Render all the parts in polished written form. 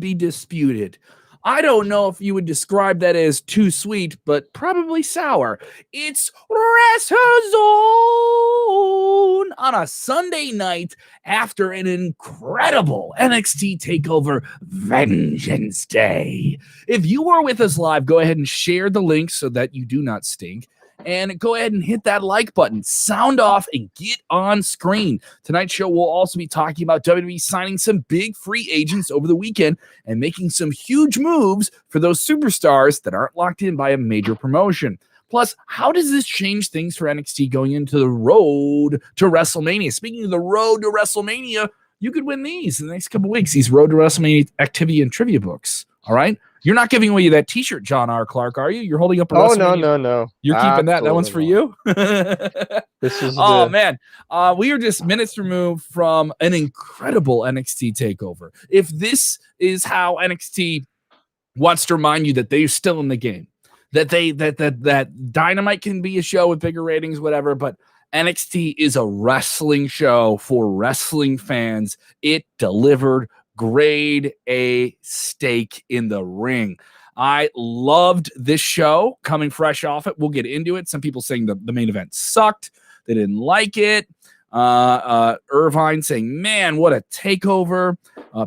be disputed. I don't know if you would describe that as too sweet, but probably sour. It's WrestleZone on a Sunday night after an incredible NXT Takeover Vengeance Day. If you are with us live, go ahead and share the link so that you do not stink. And go ahead and hit that like button, sound off, and get on screen. Tonight's show will also be talking about WWE signing some big free agents over the weekend and making some huge moves for those superstars that aren't locked in by a major promotion. Plus, how does this change things for NXT going into the road to WrestleMania? Speaking of the road to WrestleMania, you could win these in the next couple weeks, these Road to WrestleMania activity and trivia books. All right? You're not giving away that T-shirt, John R. Clark, are you? You're holding up a WrestleMania. No. You're keeping that. That one's for you. This is man. We are just minutes removed from an incredible NXT takeover. If this is how NXT wants to remind you that they're still in the game, that Dynamite can be a show with bigger ratings, whatever, but NXT is a wrestling show for wrestling fans. It delivered grade A steak in the ring. I loved this show coming fresh off it. We'll get into it. Some people saying the main event sucked. They didn't like it. Irvine saying, man, what a takeover.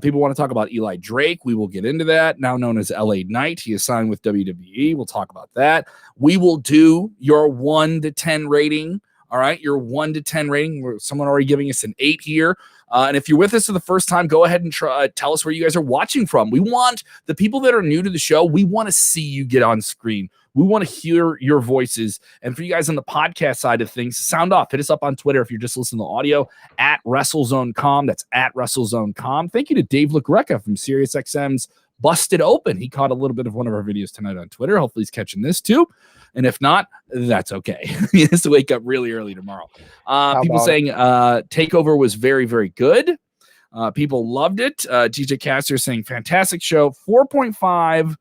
People want to talk about Eli Drake. We will get into that. Now known as LA Knight. He is signed with WWE. We'll talk about that. We will do your 1 to 10 rating. All right, your 1 to 10 rating. Someone already giving us an 8 here. And if you're with us for the first time, go ahead and tell us where you guys are watching from. We want the people that are new to the show, we want to see you get on screen. We want to hear your voices. And for you guys on the podcast side of things, sound off. Hit us up on Twitter if you're just listening to audio, at WrestleZone.com. That's at WrestleZone.com. Thank you to Dave LaGreca from SiriusXM's Busted Open. He caught a little bit of one of our videos tonight on Twitter. Hopefully he's catching this too. And if not, that's okay. He has to wake up really early tomorrow. People saying Takeover was very, very good. People loved it. DJ Caster saying fantastic show. 4.5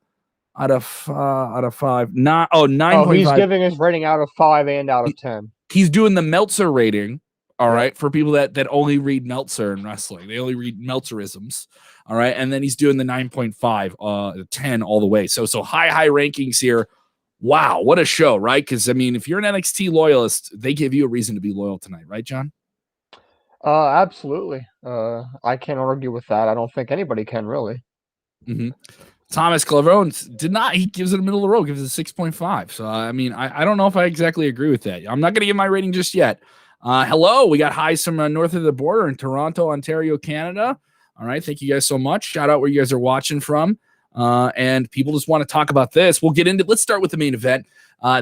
out of 5. 9.5. He's giving his rating out of 5 and out of 10. He's doing the Meltzer rating. All right, for people that only read Meltzer in wrestling, they only read Meltzerisms. All right, and then he's doing the 9.5, 10 all the way. So high rankings here. Wow, what a show, right? Because, I mean, if you're an NXT loyalist, they give you a reason to be loyal tonight, right, John? Absolutely. I can't argue with that. I don't think anybody can, really. Mm-hmm. Thomas Clavone did not. He gives it a middle of the road, gives it a 6.5. So, I mean, I don't know if I exactly agree with that. I'm not going to give my rating just yet. Hello, we got highs from north of the border in Toronto, Ontario, Canada. All right, thank you guys so much. Shout out where you guys are watching from. And people just want to talk about this. We'll get into. Let's start with the main event.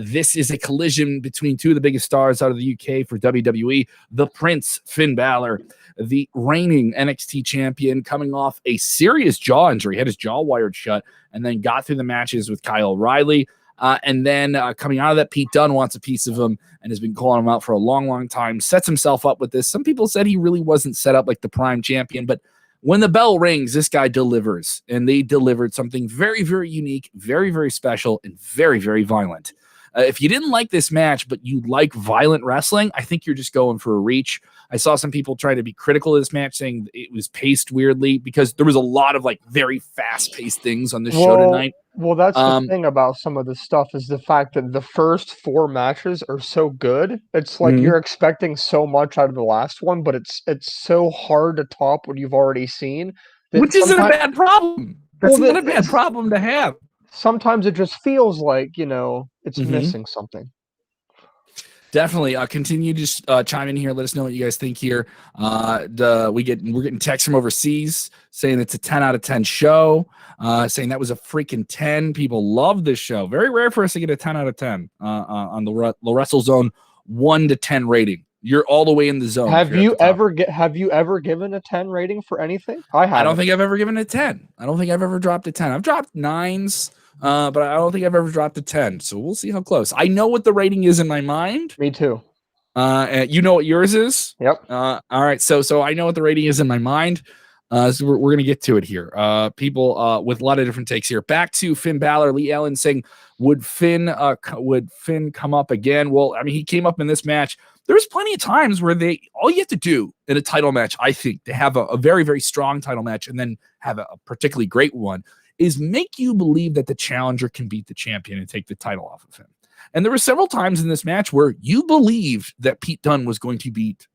This is a collision between two of the biggest stars out of the UK for WWE. The Prince, Finn Balor, the reigning NXT champion, coming off a serious jaw injury, had his jaw wired shut, and then got through the matches with Kyle O'Reilly. And then coming out of that, Pete Dunne wants a piece of him and has been calling him out for a long, long time. Sets himself up with this. Some people said he really wasn't set up like the prime champion, but when the bell rings, this guy delivers, and they delivered something very, very unique, very, very special, and very, very violent. If you didn't like this match, but you like violent wrestling, I think you're just going for a reach. I saw some people trying to be critical of this match, saying it was paced weirdly because there was a lot of like very fast-paced things on this show tonight. Well, that's the thing about some of this stuff is the fact that the first 4 matches are so good. It's like you're expecting so much out of the last one, but it's so hard to top what you've already seen. Which isn't a bad problem. That's not a bad problem to have. Sometimes it just feels like, it's missing something. Definitely. Continue to chime in here. Let us know what you guys think here. We're getting texts from overseas saying it's a 10 out of 10 show, saying that was a freaking 10. People love this show. Very rare for us to get a 10 out of 10 on the WrestleZone 1 to 10 rating. You're all the way in the zone. Have you ever given a 10 rating for anything? I don't think I've ever given a 10. I don't think I've ever dropped a 10. I've dropped 9s. But I don't think I've ever dropped a 10, so we'll see how close. I know what the rating is in my mind. Me too. You know what yours is? Yep. All right, so I know what the rating is in my mind. So we're gonna get to it here. People with a lot of different takes here. Back to Finn Balor. Lee Allen saying, would Finn come up again? Well, I mean, he came up in this match. there's plenty of times where all you have to do in a title match, I think, to have a very, very strong title match and then have a particularly great one, is make you believe that the challenger can beat the champion and take the title off of him. And there were several times in this match where you believed that Pete Dunne was going to beat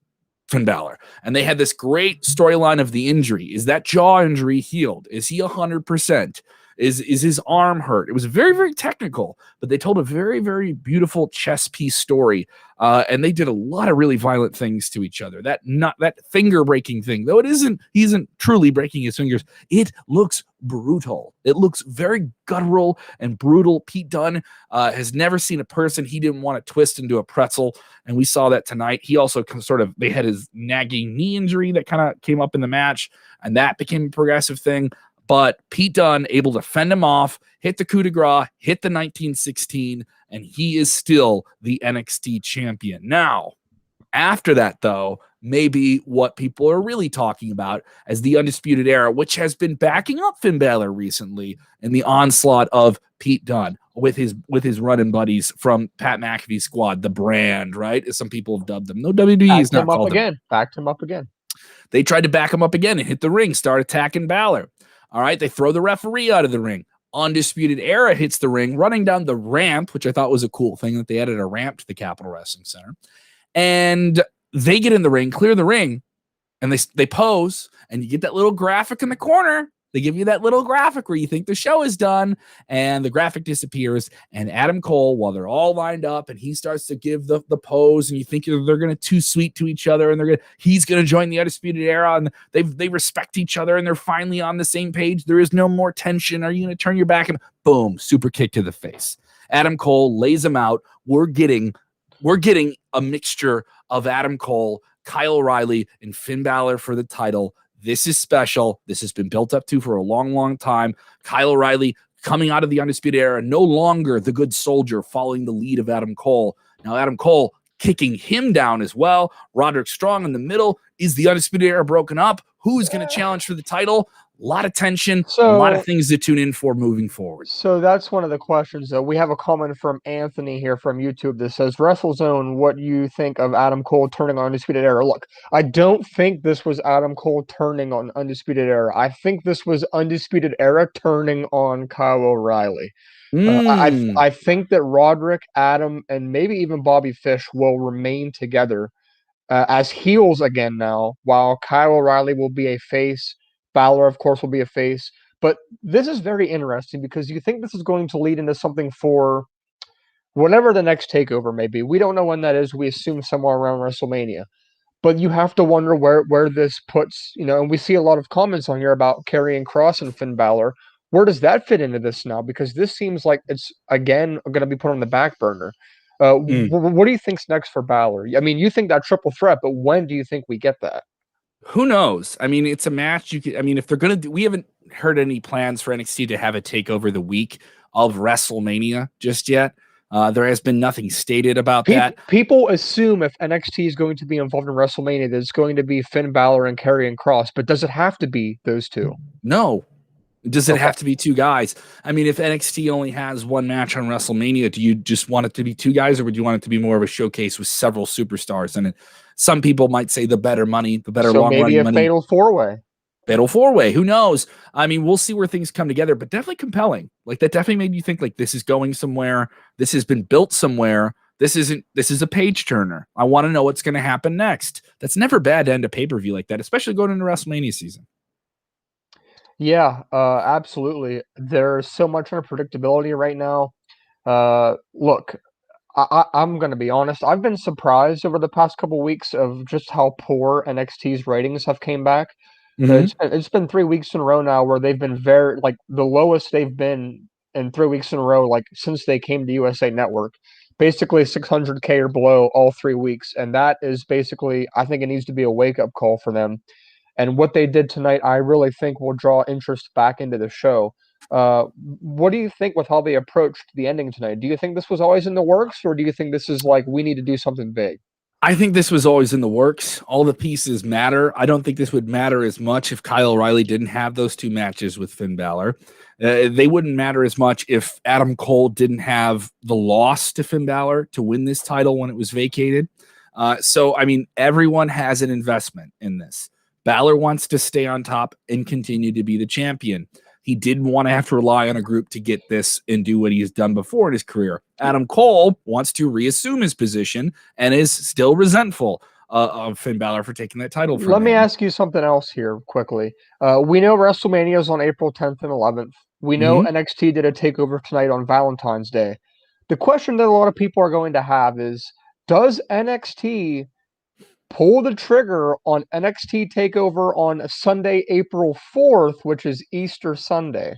Finn Balor. And they had this great storyline of the injury. Is that jaw injury healed? Is he 100%? Is his arm hurt? It was very, very technical, but they told a very, very beautiful chess piece story. And they did a lot of really violent things to each other. That finger breaking thing, though he isn't truly breaking his fingers. It looks brutal. It looks very guttural and brutal. Pete Dunne has never seen a person he didn't want to twist into a pretzel. And we saw that tonight. He also they had his nagging knee injury that kind of came up in the match, and that became a progressive thing. But Pete Dunne able to fend him off, hit the coup de grace, hit the 1916, and he is still the NXT champion. Now, after that, though, maybe what people are really talking about as the Undisputed Era, which has been backing up Finn Balor recently in the onslaught of Pete Dunne with his running buddies from Pat McAfee's squad, the Brand, right? As some people have dubbed them. No, WWE is not called them. Backed him up again. They tried to back him up again and hit the ring, start attacking Balor. All right, they throw the referee out of the ring. Undisputed Era hits the ring, running down the ramp, which I thought was a cool thing that they added a ramp to the Capitol Wrestling Center. And they get in the ring, clear the ring, and they pose, and you get that little graphic in the corner. They give you that little graphic where you think the show is done, and the graphic disappears, and Adam Cole, while they're all lined up, and he starts to give the pose, and you think they're going to too sweet to each other, and he's going to join the Undisputed Era, and they respect each other, and they're finally on the same page. There is no more tension. Are you going to turn your back? And boom, super kick to the face. Adam Cole lays him out. We're getting a mixture of Adam Cole, Kyle O'Reilly, and Finn Balor for the title. This is special. This has been built up to for a long, long time. Kyle O'Reilly coming out of the Undisputed Era, no longer the good soldier following the lead of Adam Cole. Now Adam Cole kicking him down as well. Roderick Strong in the middle. Is the Undisputed Era broken up? Who's going to challenge for the title? A lot of tension, a lot of things to tune in for moving forward. So that's one of the questions, though. We have a comment from Anthony here from YouTube that says, WrestleZone, what do you think of Adam Cole turning on Undisputed Era? Look, I don't think this was Adam Cole turning on Undisputed Era. I think this was Undisputed Era turning on Kyle O'Reilly. I think that Roderick, Adam, and maybe even Bobby Fish will remain together as heels again now, while Kyle O'Reilly will be a face. Balor, of course, will be a face. But this is very interesting because you think this is going to lead into something for whatever the next takeover may be. We don't know when that is. We assume somewhere around WrestleMania. But you have to wonder where this puts, and we see a lot of comments on here about Karrion Kross and Finn Balor. Where does that fit into this now? Because this seems like it's, again, going to be put on the back burner. What do you think's next for Balor? I mean, you think that triple threat, but when do you think we get that? Who knows? I mean, it's a match. If they're going to we haven't heard any plans for NXT to have a takeover the week of WrestleMania just yet. There has been nothing stated about that. People assume if NXT is going to be involved in WrestleMania, that it's going to be Finn Balor and Karrion Kross, but does it have to be those two? No. Does it have to be two guys? I mean, if NXT only has one match on WrestleMania, do you just want it to be two guys, or would you want it to be more of a showcase with several superstars in it? Some people might say the better money, the better long-running money. So maybe a fatal four-way. Fatal four-way. Who knows? I mean, we'll see where things come together, but definitely compelling. Like, that definitely made you think, like, this is going somewhere. This has been built somewhere. This is a page turner. I want to know what's going to happen next. That's never bad to end a pay-per-view like that, especially going into WrestleMania season. Yeah, absolutely. There's so much unpredictability right now. Look, I'm going to be honest. I've been surprised over the past couple weeks of just how poor NXT's ratings have came back. It's been 3 weeks in a row now where they've been very, like, the lowest they've been in 3 weeks in a row, like, since they came to USA Network. Basically 600K or below all 3 weeks. And that is basically, I think it needs to be a wake-up call for them. And what they did tonight, I really think will draw interest back into the show. What do you think with how they approached the ending tonight? Do you think this was always in the works, or do you think this is like, we need to do something big? I think this was always in the works. All the pieces matter. I don't think this would matter as much if Kyle O'Reilly didn't have those two matches with Finn Balor. They wouldn't matter as much if Adam Cole didn't have the loss to Finn Balor to win this title when it was vacated. So, I mean, everyone has an investment in this. Balor wants to stay on top and continue to be the champion. He didn't want to have to rely on a group to get this and do what he's done before in his career. Adam Cole wants to reassume his position and is still resentful of Finn Balor for taking that title from him. Let me ask you something else here quickly. We know WrestleMania is on April 10th and 11th. We know NXT did a takeover tonight on Valentine's Day. The question that a lot of people are going to have is, does NXT pull the trigger on NXT Takeover on Sunday, April 4th, which is Easter Sunday?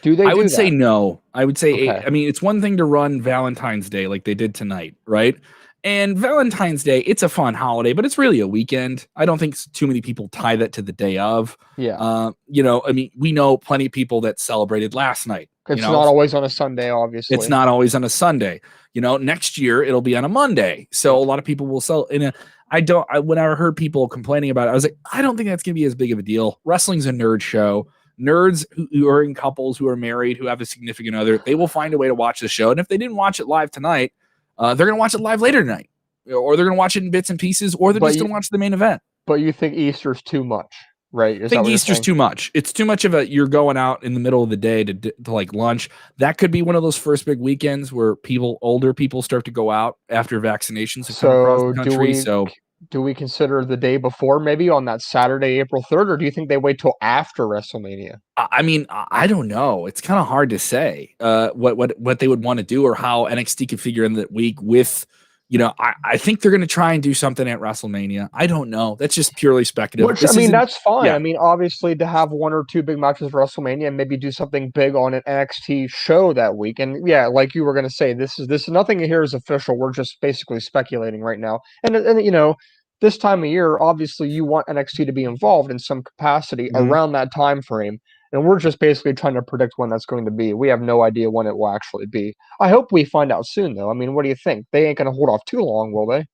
Do they? I would say no. I would say, Okay. I mean, it's one thing to run Valentine's Day like they did tonight, right? And Valentine's Day, it's a fun holiday, but it's really a weekend. I don't think too many people tie that to the day of. Yeah. You know, I mean, we know plenty of people that celebrated last night. It's not always on a Sunday, obviously. It's not always on a Sunday. You know, next year it'll be on a Monday. So a lot of people will sell in a. When I heard people complaining about it, I was like, I don't think that's going to be as big of a deal. Wrestling's a nerd show. Nerds who are in couples, who are married, who have a significant other, they will find a way to watch the show. And if they didn't watch it live tonight, they're going to watch it live later tonight, or they're going to watch it in bits and pieces, or they're just going to watch the main event. But you think Easter's too much, right? I think Easter's too much. It's too much of you're going out in the middle of the day to like lunch. That could be one of those first big weekends where older people start to go out after vaccinations have come across the country. Do we consider the day before, maybe on that Saturday, April 3rd, or do you think they wait till after WrestleMania? I mean, I don't know. It's kind of hard to say what they would want to do or how NXT could figure in that week with, you know, I think they're going to try and do something at WrestleMania. I don't know. That's just purely speculative. Which, I mean, that's fine. Yeah. I mean, obviously, to have one or two big matches for WrestleMania and maybe do something big on an NXT show that week. And yeah, like you were going to say, this is nothing here is official. We're just basically speculating right now. And you know, this time of year, obviously, you want NXT to be involved in some capacity around that time frame. And we're just basically trying to predict when that's going to be. We have no idea when it will actually be. I hope we find out soon, though. I mean, what do you think? They ain't going to hold off too long, will they?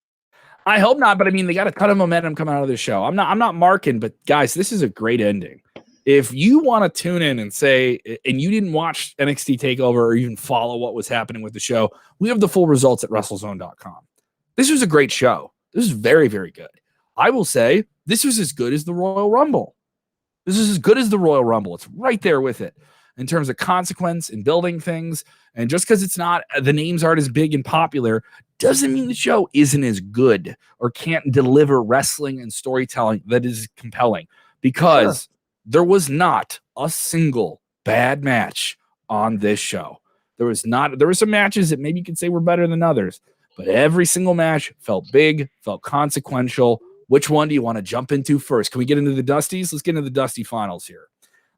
I hope not, but I mean, they got a ton of momentum coming out of this show. I'm not marking, but guys, this is a great ending. If you want to tune in and say, and you didn't watch NXT TakeOver or even follow what was happening with the show, we have the full results at WrestleZone.com. This was a great show. This is very, very good. I will say this was as good as the Royal Rumble. This is as good as the Royal Rumble. It's right there with it in terms of consequence and building things. And just because the names aren't as big and popular doesn't mean the show isn't as good or can't deliver wrestling and storytelling that is compelling, because there was not a single bad match on this show. There were some matches that maybe you could say were better than others, but every single match felt big, felt consequential. Which one do you want to jump into first? Can we get into the Dusties? Let's get into the Dusty finals here.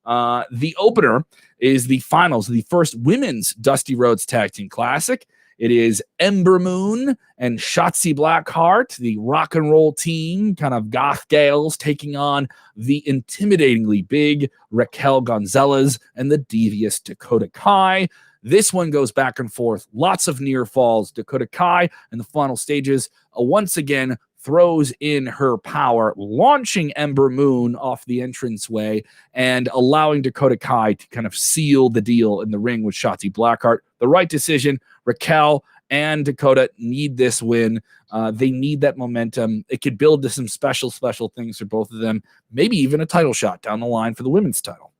The opener is the finals of the first women's Dusty Rhodes Tag Team Classic. It is Ember Moon and Shotzi Blackheart, the rock and roll team, kind of goth gals, taking on the intimidatingly big Raquel Gonzalez and the devious Dakota Kai. This one goes back and forth. Lots of near falls. Dakota Kai in the final stages once again throws in her power, launching Ember Moon off the entranceway and allowing Dakota Kai to kind of seal the deal in the ring with Shotzi Blackheart. The right decision. Raquel and Dakota need this win. They need that momentum. It could build to some special things for both of them. Maybe even a title shot down the line for the women's title.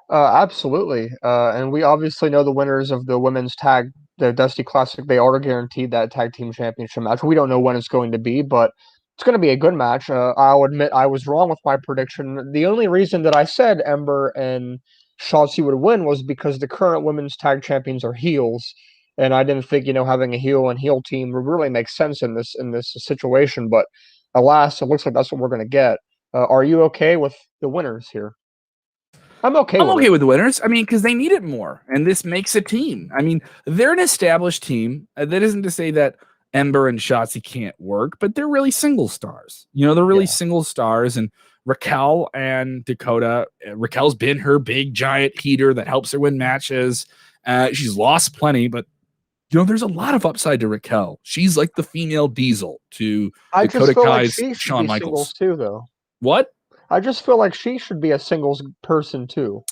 Absolutely. And we obviously know the winners of the women's the Dusty Classic. They are guaranteed that tag team championship match. We don't know when it's going to be, but it's going to be a good match. I'll admit I was wrong with my prediction. The only reason that I said Ember and Shotzi would win was because the current women's tag champions are heels. And I didn't think, having a heel and heel team would really make sense in this situation. But alas, it looks like that's what we're going to get. Are you okay with the winners here? I'm okay with the winners. I mean, because they need it more, and this makes a team. I mean, they're an established team. That isn't to say that Ember and Shotzi can't work, but they're really single stars. They're really single stars, and Raquel and Dakota. Raquel's been her big giant heater that helps her win matches. She's lost plenty, but there's a lot of upside to Raquel. She's like the female Diesel to Dakota Kai's Shawn Michaels too, though. What? I just feel like she should be a singles person too,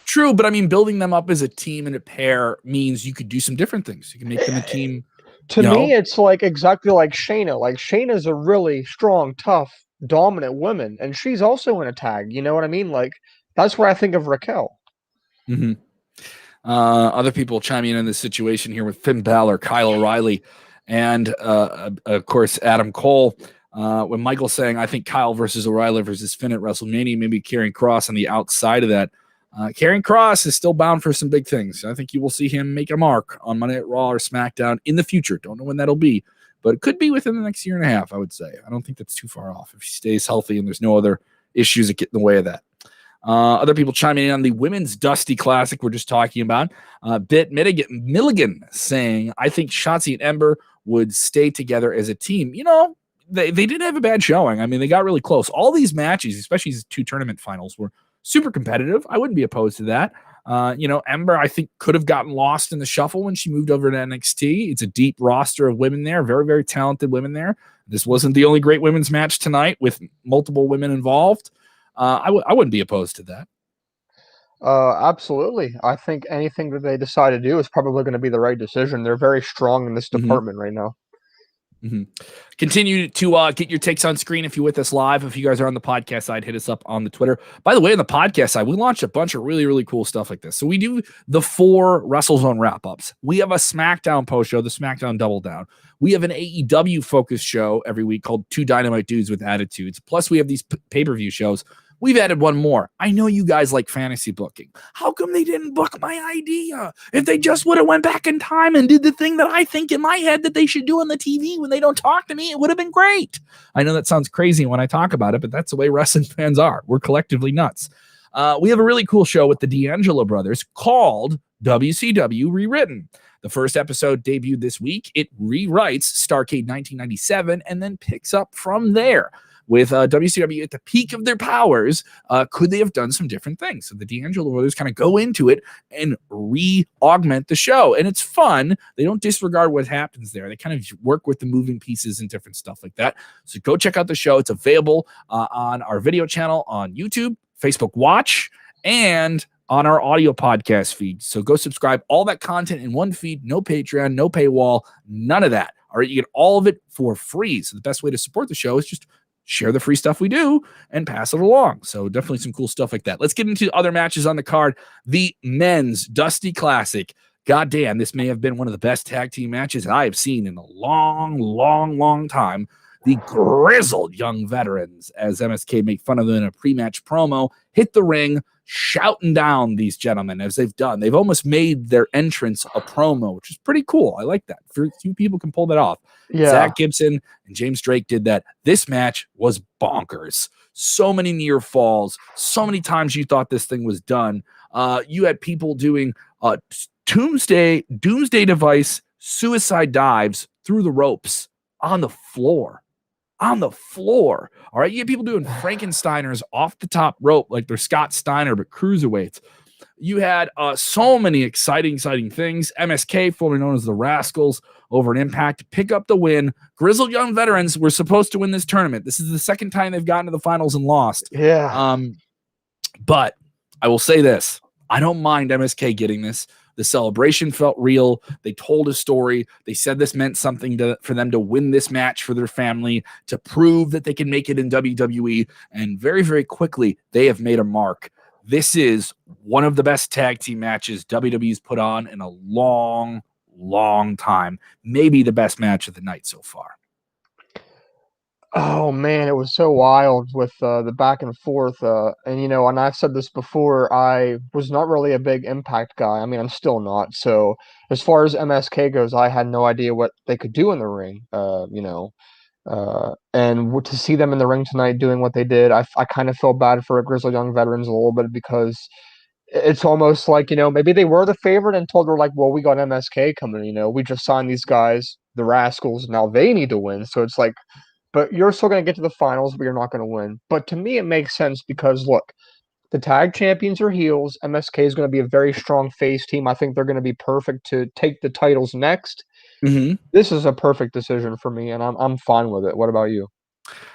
True, but I mean, building them up as a team and a pair means you could do some different things. You can make them a team To me, it's like exactly like Shayna. Like Shayna's a really strong, tough, dominant woman, and she's also in a tag. You know what I mean? Like that's where I think of Raquel. Mm-hmm. Other people chiming in this situation here with Finn Balor, Kyle O'Reilly, and of course Adam Cole. When Michael's saying, I think Kyle versus O'Reilly versus Finn at WrestleMania, maybe Karrion Kross on the outside of that. Karrion Kross is still bound for some big things. I think you will see him make a mark on Monday Night Raw or SmackDown in the future. Don't know when that'll be, but it could be within the next year and a half, I would say. I don't think that's too far off if he stays healthy and there's no other issues that get in the way of that. Other people chiming in on the Women's Dusty Classic we're just talking about. Bit Milligan saying, I think Shotzi and Ember would stay together as a team. You know, they didn't have a bad showing. I mean, they got really close. All these matches, especially these 2 tournament finals, were super competitive. I wouldn't be opposed to that. Ember, I think, could have gotten lost in the shuffle when she moved over to NXT. It's a deep roster of women there, very, very talented women there. This wasn't the only great women's match tonight with multiple women involved. I wouldn't be opposed to that. Absolutely. I think anything that they decide to do is probably going to be the right decision. They're very strong in this department right now. Mm-hmm. Continue to get your takes on screen if you're with us live. If you guys are on the podcast side, hit us up on the Twitter. By the way, on the podcast side, we launched a bunch of really, really cool stuff like this. So we do the 4 WrestleZone wrap-ups. We have a SmackDown post show, the SmackDown Double Down. We have an AEW focused show every week called 2 Dynamite Dudes with Attitudes. Plus, we have these pay-per-view shows. We've added one more. I know you guys like fantasy booking. How come they didn't book my idea? If they just would have went back in time and did the thing that I think in my head that they should do on the TV when they don't talk to me, it would have been great. I know that sounds crazy when I talk about it, but that's the way wrestling fans are. We're collectively nuts. We have a really cool show with the D'Angelo brothers called WCW Rewritten. The first episode debuted this week. It rewrites Starrcade 1997 and then picks up from there. With WCW at the peak of their powers, could they have done some different things? So the D'Angelo brothers kind of go into it and re-augment the show. And it's fun. They don't disregard what happens there. They kind of work with the moving pieces and different stuff like that. So go check out the show. It's available on our video channel on YouTube, Facebook Watch, and on our audio podcast feed. So go subscribe. All that content in one feed, no Patreon, no paywall, none of that. All right, you get all of it for free. So the best way to support the show is just share the free stuff we do and pass it along. So definitely some cool stuff like that. Let's get into other matches on the card. The Men's Dusty Classic. Goddamn, this may have been one of the best tag team matches I have seen in a long, long, long time. The grizzled young veterans, as MSK made fun of them in a pre-match promo, hit the ring, shouting down these gentlemen as they've done. They've almost made their entrance a promo, which is pretty cool. I like that. Few people can pull that off. Yeah. Zach Gibson and James Drake did that. This match was bonkers. So many near falls. So many times you thought this thing was done. You had people doing doomsday device suicide dives through the ropes on the floor. All right. You have people doing Frankensteiners off the top rope like they're Scott Steiner, but cruiserweights. You had so many exciting things. MSK, formerly known as the Rascals, over an Impact, pick up the win. Grizzled young veterans were supposed to win this tournament. This is the second time they've gotten to the finals and lost. Yeah. But I will say this. I don't mind MSK getting this. The celebration felt real. They told a story. They said this meant something for them to win this match for their family, to prove that they can make it in WWE. And very, very quickly, they have made a mark. This is one of the best tag team matches WWE's put on in a long, long time. Maybe the best match of the night so far. Oh man, it was so wild with the back and forth. And I've said this before, I was not really a big Impact guy. I mean, I'm still not. So as far as MSK goes, I had no idea what they could do in the ring. And to see them in the ring tonight doing what they did, I kind of feel bad for Grizzled Young Veterans a little bit because it's almost like, maybe they were the favorite and told her like, well, we got MSK coming, we just signed these guys, the Rascals, now they need to win. So it's like, but you're still going to get to the finals, but you're not going to win. But to me, it makes sense because, look, the tag champions are heels. MSK is going to be a very strong face team. I think they're going to be perfect to take the titles next. Mm-hmm. This is a perfect decision for me, and I'm fine with it. What about you?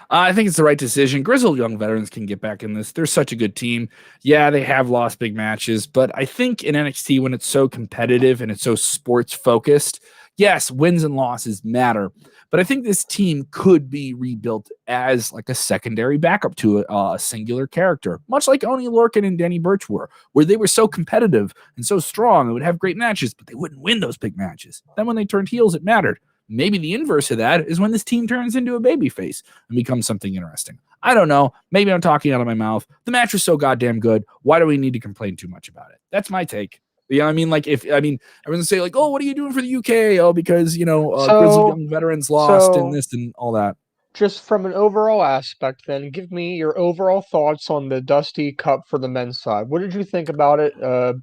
I think it's the right decision. Grizzled Young Veterans can get back in this. They're such a good team. Yeah, they have lost big matches, but I think in NXT, when it's so competitive and it's so sports-focused, yes, wins and losses matter, but I think this team could be rebuilt as like a secondary backup to a singular character, much like Oney Lorcan and Danny Burch were, where they were so competitive and so strong and would have great matches, but they wouldn't win those big matches. Then when they turned heels, it mattered. Maybe the inverse of that is when this team turns into a babyface and becomes something interesting. I don't know. Maybe I'm talking out of my mouth. The match was so goddamn good. Why do we need to complain too much about it? That's my take. You know what I mean? Like, everyone's say like, oh, what are you doing for the UK? Oh, because, Grizzly Young Veterans lost and this and all that. Just from an overall aspect, then, give me your overall thoughts on the Dusty Cup for the men's side. What did you think about it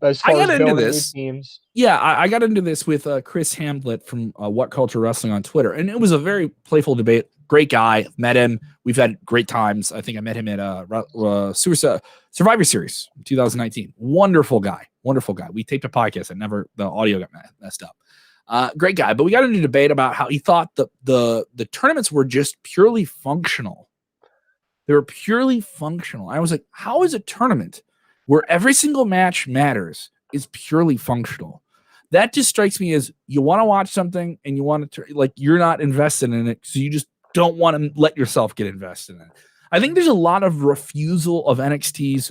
as far as building new teams? Yeah, I got into this with Chris Hamblett from What Culture Wrestling on Twitter, and it was a very playful debate. Great guy. Met him. We've had great times. I think I met him at Survivor Series in 2019. Wonderful guy. Wonderful guy. We taped a podcast and the audio got messed up. Great guy. But we got into a debate about how he thought the tournaments were just purely functional. They were purely functional. I was like, how is a tournament where every single match matters is purely functional? That just strikes me as you want to watch something and you want to, like, you're not invested in it, so you just don't want to let yourself get invested in it. I think there's a lot of refusal of NXT's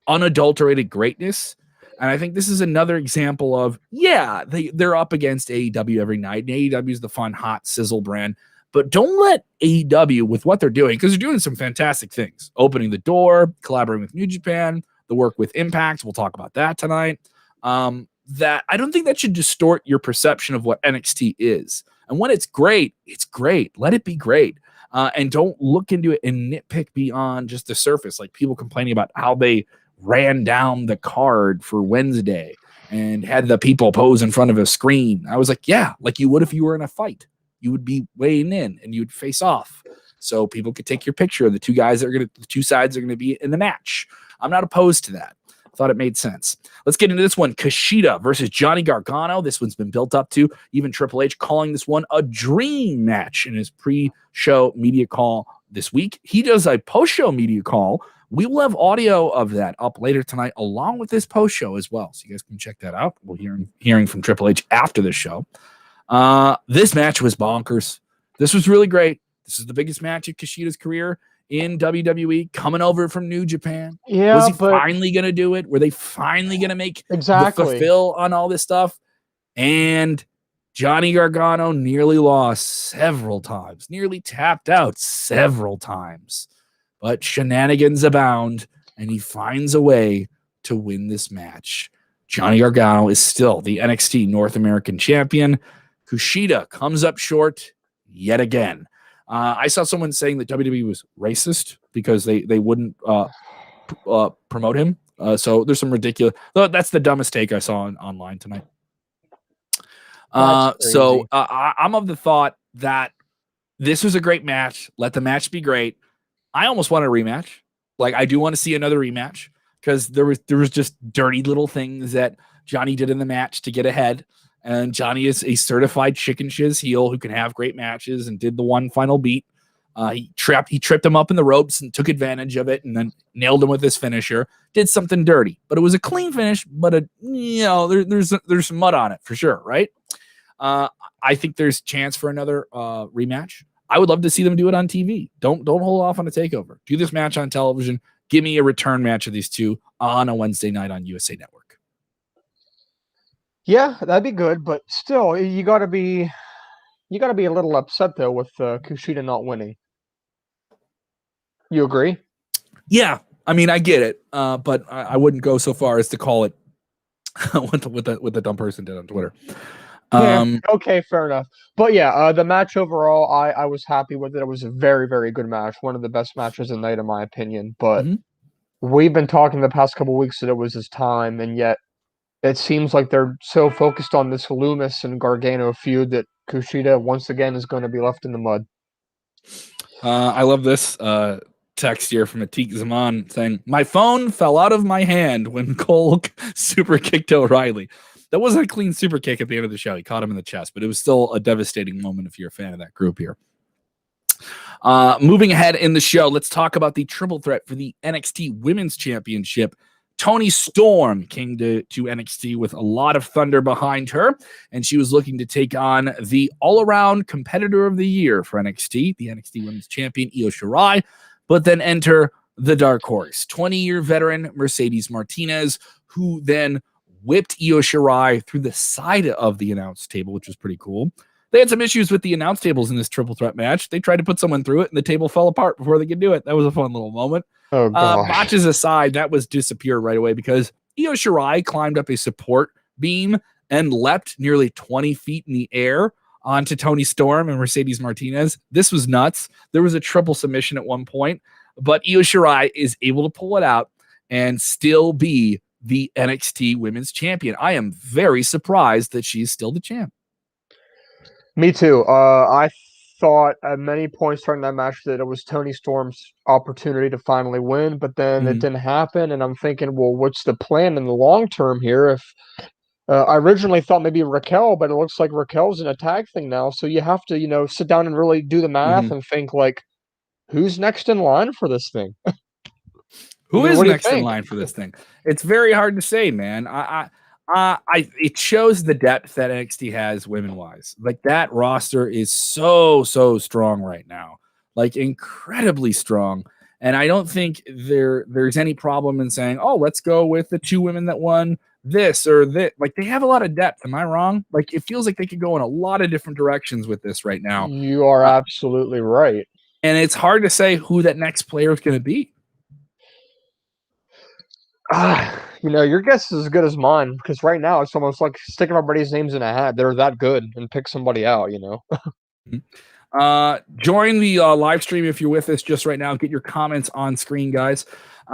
unadulterated greatness. And I think this is another example of, they're up against AEW every night. And AEW is the fun, hot, sizzle brand. But don't let AEW, with what they're doing, because they're doing some fantastic things. Opening the door, collaborating with New Japan, the work with Impact. We'll talk about that tonight. That I don't think that should distort your perception of what NXT is. And when it's great, it's great. Let it be great. And don't look into it and nitpick beyond just the surface. Like people complaining about how they ran down the card for Wednesday and had the people pose in front of a screen. I was like, yeah, like you would if you were in a fight. You would be weighing in and you would face off. So people could take your picture of the two sides are going to be in the match. I'm not opposed to that. I thought it made sense. Let's get into this one. Kashida versus Johnny Gargano. This one's been built up to. Even Triple H calling this one a dream match in his pre-show media call this week. He does a post-show media call. We will have audio of that up later tonight, along with this post-show as well. So you guys can check that out. We'll hearing from Triple H after the show. This match was bonkers. This was really great. This is the biggest match of Kashida's career in WWE, coming over from New Japan. Yeah, was he finally going to do it? Were they finally going to make the fulfill on all this stuff? And Johnny Gargano nearly lost several times, nearly tapped out several times. But shenanigans abound, and he finds a way to win this match. Johnny Gargano is still the NXT North American champion. Kushida comes up short yet again. I saw someone saying that WWE was racist because they wouldn't promote him. So there's some ridiculous. That's the dumbest take I saw online tonight. So I'm of the thought that this was a great match. Let the match be great. I almost want a rematch. Like I do want to see another rematch because there was just dirty little things that Johnny did in the match to get ahead. And Johnny is a certified chicken shiz heel who can have great matches and did the one final beat. He tripped him up in the ropes and took advantage of it and then nailed him with his finisher. Did something dirty, but it was a clean finish, but there's some mud on it for sure, right? I think there's chance for another rematch. I would love to see them do it on TV. Don't hold off on a takeover. Do this match on television. Give me a return match of these two on a Wednesday night on USA Network. Yeah, that'd be good, but still, you gotta be a little upset though with Kushida not winning. You agree? Yeah, I mean I get it, but I wouldn't go so far as to call it what the dumb person did on Twitter. Okay, fair enough. But yeah, the match overall, I was happy with it. It was a very, very good match. One of the best matches of the night, in my opinion. But we've been talking the past couple weeks that it was his time, and yet it seems like they're so focused on this Loomis and Gargano feud that Kushida once again is going to be left in the mud. I love this text here from Atik Zaman saying, "My phone fell out of my hand when Cole super kicked O'Reilly." That wasn't a clean super kick at the end of the show. He caught him in the chest, but it was still a devastating moment if you're a fan of that group here. Moving ahead in the show, let's talk about the triple threat for the NXT Women's Championship Toni Storm came to NXT with a lot of thunder behind her, and she was looking to take on the all-around competitor of the year for NXT, the NXT Women's Champion, Io Shirai, but then enter the dark horse, 20-year veteran Mercedes Martinez, who then whipped Io Shirai through the side of the announce table, which was pretty cool. They had some issues with the announce tables in this triple threat match. They tried to put someone through it, and the table fell apart before they could do it. That was a fun little moment. Oh, gosh. Botches aside, that was disappear right away because Io Shirai climbed up a support beam and leapt nearly 20 feet in the air onto Toni Storm and Mercedes Martinez. This was nuts. There was a triple submission at one point, but Io Shirai is able to pull it out and still be the NXT Women's Champion. I am very surprised that she's still the champ. Me too. I thought at many points during that match that it was Toni Storm's opportunity to finally win, but then it didn't happen. And I'm thinking, well, what's the plan in the long term here? If I originally thought maybe Raquel, but it looks like Raquel's in a tag thing now. So you have to, sit down and really do the math and think like, who's next in line for this thing? Who is next in line for this thing? It's very hard to say, man. It shows the depth that NXT has women wise. Like that roster is so strong right now, like incredibly strong. And I don't think there's any problem in saying, oh, let's go with the two women that won this or that. Like they have a lot of depth. Am I wrong? Like it feels like they could go in a lot of different directions with this right now. You are absolutely right. And it's hard to say who that next player is going to be. Your guess is as good as mine because right now it's almost like sticking everybody's names in a hat. They're that good and pick somebody out, Join the live stream if you're with us just right now. Get your comments on screen, guys.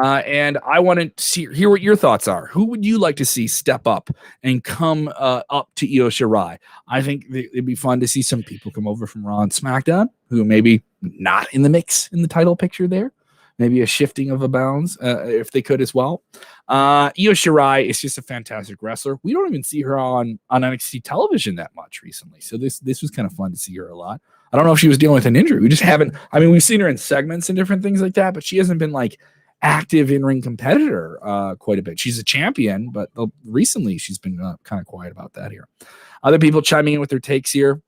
And I want to hear what your thoughts are. Who would you like to see step up and come up to Io Shirai? I think it'd be fun to see some people come over from Raw and SmackDown who maybe not in the mix in the title picture there. Maybe a shifting of the bounds if they could as well. Io Shirai is just a fantastic wrestler. We don't even see her on NXT television that much recently. So this was kind of fun to see her a lot. I don't know if she was dealing with an injury. We just haven't. I mean, we've seen her in segments and different things like that, but she hasn't been like active in-ring competitor quite a bit. She's a champion, but recently she's been kind of quiet about that here. Other people chiming in with their takes here.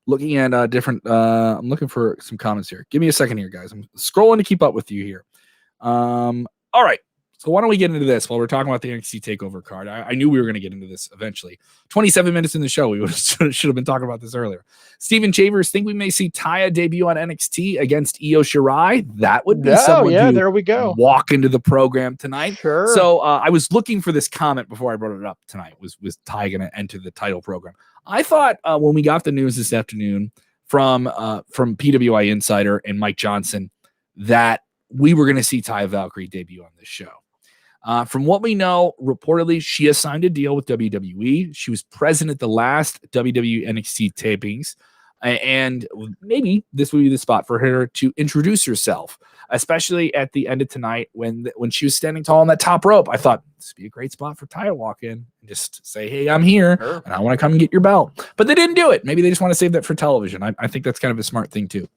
Looking at different, I'm looking for some comments here. Give me a second here, guys. I'm scrolling to keep up with you here. All right. So why don't we get into this while we're talking about the NXT TakeOver card? I knew we were going to get into this eventually. 27 minutes in the show. We should have been talking about this earlier. Steven Chavers think we may see Taya debut on NXT against Io Shirai. That would be someone who there we go. Walk into the program tonight. Sure. So I was looking for this comment before I brought it up tonight. Was Taya going to enter the title program? I thought when we got the news this afternoon from PWI Insider and Mike Johnson that we were going to see Taya Valkyrie debut on this show. From what we know, reportedly, she has signed a deal with WWE. She was present at the last WWE NXT tapings, and maybe this would be the spot for her to introduce herself, especially at the end of tonight when she was standing tall on that top rope. I thought this would be a great spot for Taya to walk in and just say, hey, I'm here, and I want to come and get your belt. But they didn't do it. Maybe they just want to save that for television. I think that's kind of a smart thing, too.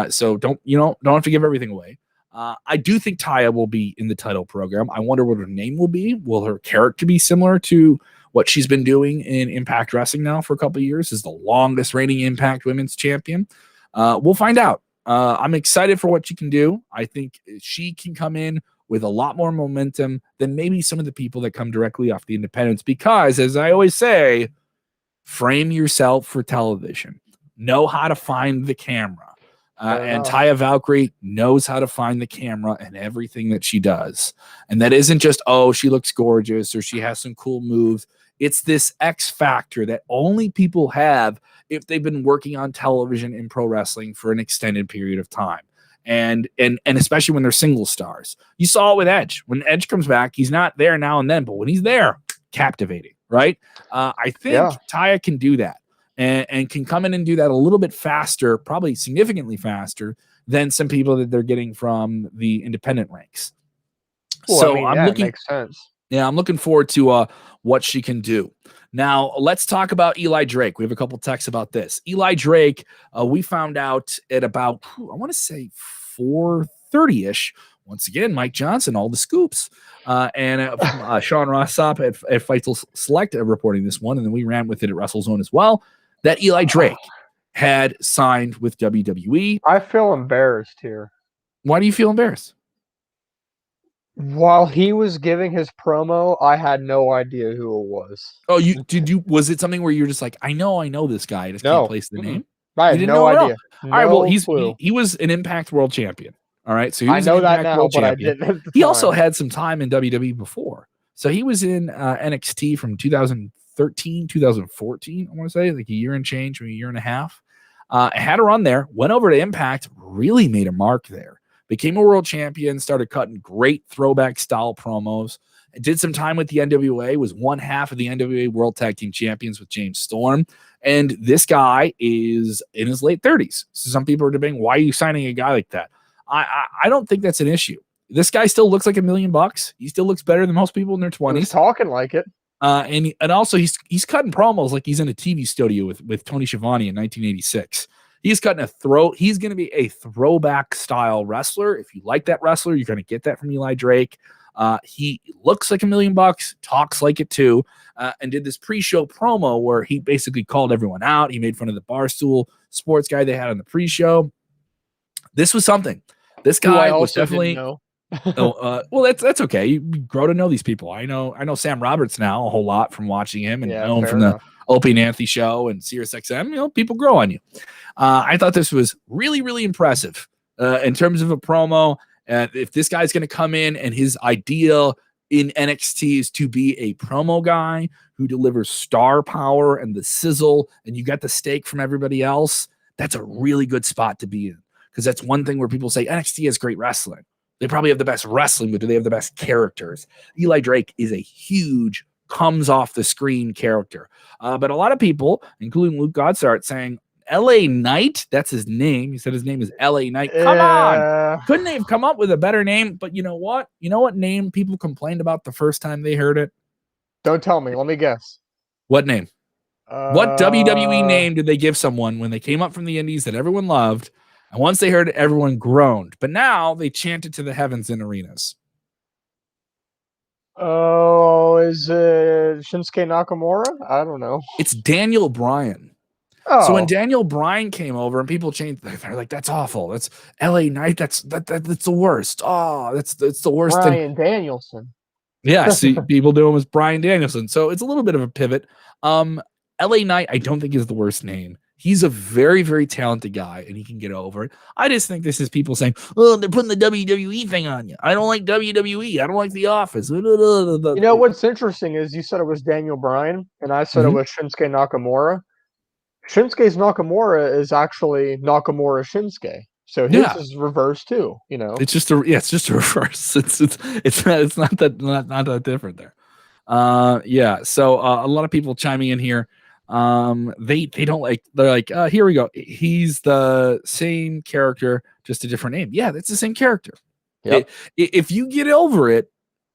So don't have to give everything away. I do think Taya will be in the title program. I wonder what her name will be. Will her character be similar to what she's been doing in Impact Wrestling now for a couple of years? Is the longest reigning Impact Women's Champion. We'll find out. I'm excited for what she can do. I think she can come in with a lot more momentum than maybe some of the people that come directly off the independents because, as I always say, frame yourself for television. Know how to find the camera. And Taya Valkyrie knows how to find the camera and everything that she does. And that isn't just, she looks gorgeous or she has some cool moves. It's this X factor that only people have if they've been working on television in pro wrestling for an extended period of time. And especially when they're single stars. You saw it with Edge. When Edge comes back, he's not there now and then, but when he's there, captivating, right? I think Taya can do that. And can come in and do that a little bit faster, probably significantly faster than some people that they're getting from the independent ranks. Well, so I'm looking. Makes sense. Yeah, I'm looking forward to what she can do. Now, let's talk about Eli Drake. We have a couple texts about this. Eli Drake, we found out at about, I want to say 4:30-ish, once again, Mike Johnson, all the scoops. And Sean Rossop at Fightful Select reporting this one, and then we ran with it at WrestleZone as well, that Eli Drake had signed with WWE. I feel embarrassed here. Why do you feel embarrassed? While he was giving his promo, I had no idea who it was. Oh, was it something where you're just like, I know this guy, I just can't place the name? I had no idea. All right, well, he was an Impact World Champion. All right, so he was I know an Impact that now, World but Champion. I didn't at the He time. also had some time in WWE before. So he was in NXT from 2013, 2014, I want to say, like a year and change, maybe a year and a half. Had a run there, went over to Impact, really made a mark there. Became a world champion, started cutting great throwback style promos. Did some time with the NWA, was one half of the NWA World Tag Team Champions with James Storm. And this guy is in his late 30s. So some people are debating, why are you signing a guy like that? I don't think that's an issue. This guy still looks like $1 million. He still looks better than most people in their 20s. He's talking like it. And also he's cutting promos like he's in a TV studio with Tony Schiavone in 1986. He's cutting he's going to be a throwback style wrestler. If you like that wrestler, you're going to get that from Eli Drake. He looks like $1 million, talks like it too, and did this pre-show promo where he basically called everyone out. He made fun of the Barstool Sports guy they had on the pre-show. This was something. This guy was definitely. Well, that's okay. You grow to know these people. I know Sam Roberts now a whole lot from watching him and know him from the Opie and Anthony show and Sirius XM. People grow on you. I thought this was really, really impressive in terms of a promo. If this guy's going to come in and his idea in NXT is to be a promo guy who delivers star power and the sizzle, and you got the steak from everybody else, that's a really good spot to be in. Because that's one thing where people say NXT has great wrestling. They probably have the best wrestling, but do they have the best characters? Eli Drake is a huge comes off the screen character. But a lot of people, including Luke Godsart, saying LA Knight, that's his name. He said his name is LA Knight. Come on. Couldn't they have come up with a better name? But you know what? You know what name people complained about the first time they heard it? Don't tell me. Let me guess. What name? What WWE name did they give someone when they came up from the indies that everyone loved? And once they heard it, everyone groaned. But now they chant it to the heavens in arenas. Oh, is it Shinsuke Nakamura? I don't know. It's Daniel Bryan. Oh. So when Daniel Bryan came over and people changed, they're like, that's awful. That's LA Knight. That's the worst. Oh, that's the worst. Bryan Danielson. Yeah, see, people do him as Bryan Danielson. So it's a little bit of a pivot. LA Knight, I don't think is the worst name. He's a very, very talented guy, and he can get over it. I just think this is people saying, oh, they're putting the WWE thing on you. I don't like WWE. I don't like The Office. You know, what's interesting is you said it was Daniel Bryan, and I said it was Shinsuke Nakamura. Shinsuke's Nakamura is actually Nakamura Shinsuke. So his is reverse too, It's just a reverse. It's not that different there. So a lot of people chiming in here. They don't like, they're like, here we go. He's the same character, just a different name. Yeah, that's the same character. Yep. If you get over it,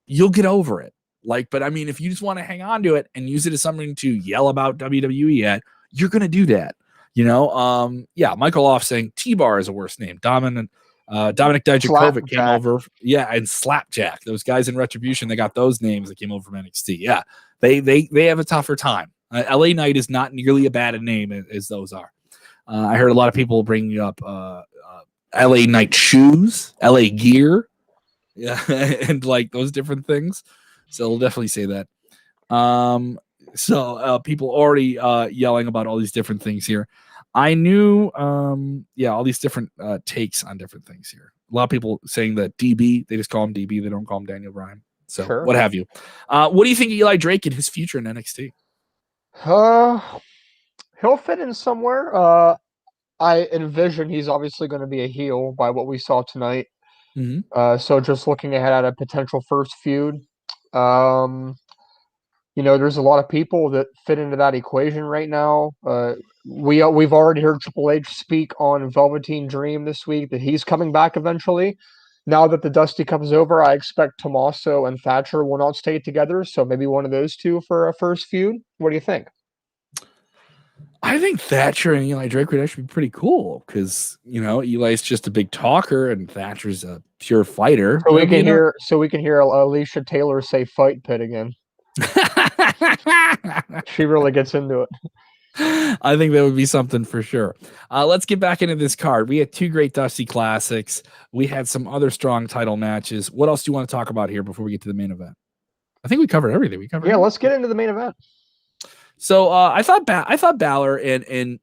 you'll get over it. But I mean, if you just want to hang on to it and use it as something to yell about WWE at, you're going to do that. Michael Off saying T-Bar is a worse name. Dominic Dijakovic came over. Yeah. And Slapjack, those guys in Retribution, they got those names that came over from NXT. Yeah. They have a tougher time. LA Knight is not nearly as bad a name as those are. I heard a lot of people bringing up LA Knight shoes, LA gear, and like those different things. So we'll definitely say that. So people already yelling about all these different things here. I knew, all these different takes on different things here. A lot of people saying that DB, they just call him DB, they don't call him Daniel Bryan. So what have you. What do you think of Eli Drake and his future in NXT? He'll fit in somewhere. I envision he's obviously going to be a heel by what we saw tonight. Mm-hmm. So just looking ahead at a potential first feud. There's a lot of people that fit into that equation right now. We've already heard Triple H speak on Velveteen Dream this week that he's coming back eventually. Now that the Dusty Cup is over, I expect Tommaso and Thatcher will not stay together. So maybe one of those two for a first feud. What do you think? I think Thatcher and Eli Drake would actually be pretty cool because Eli's just a big talker and Thatcher's a pure fighter. So we can hear Alicia Taylor say "fight pit" again. She really gets into it. I think that would be something for sure. Let's get back into this card. We had 2 great Dusty Classics. We had some other strong title matches. What else do you want to talk about here before we get to the main event? I think we covered everything. Let's get into the main event. So I thought Balor and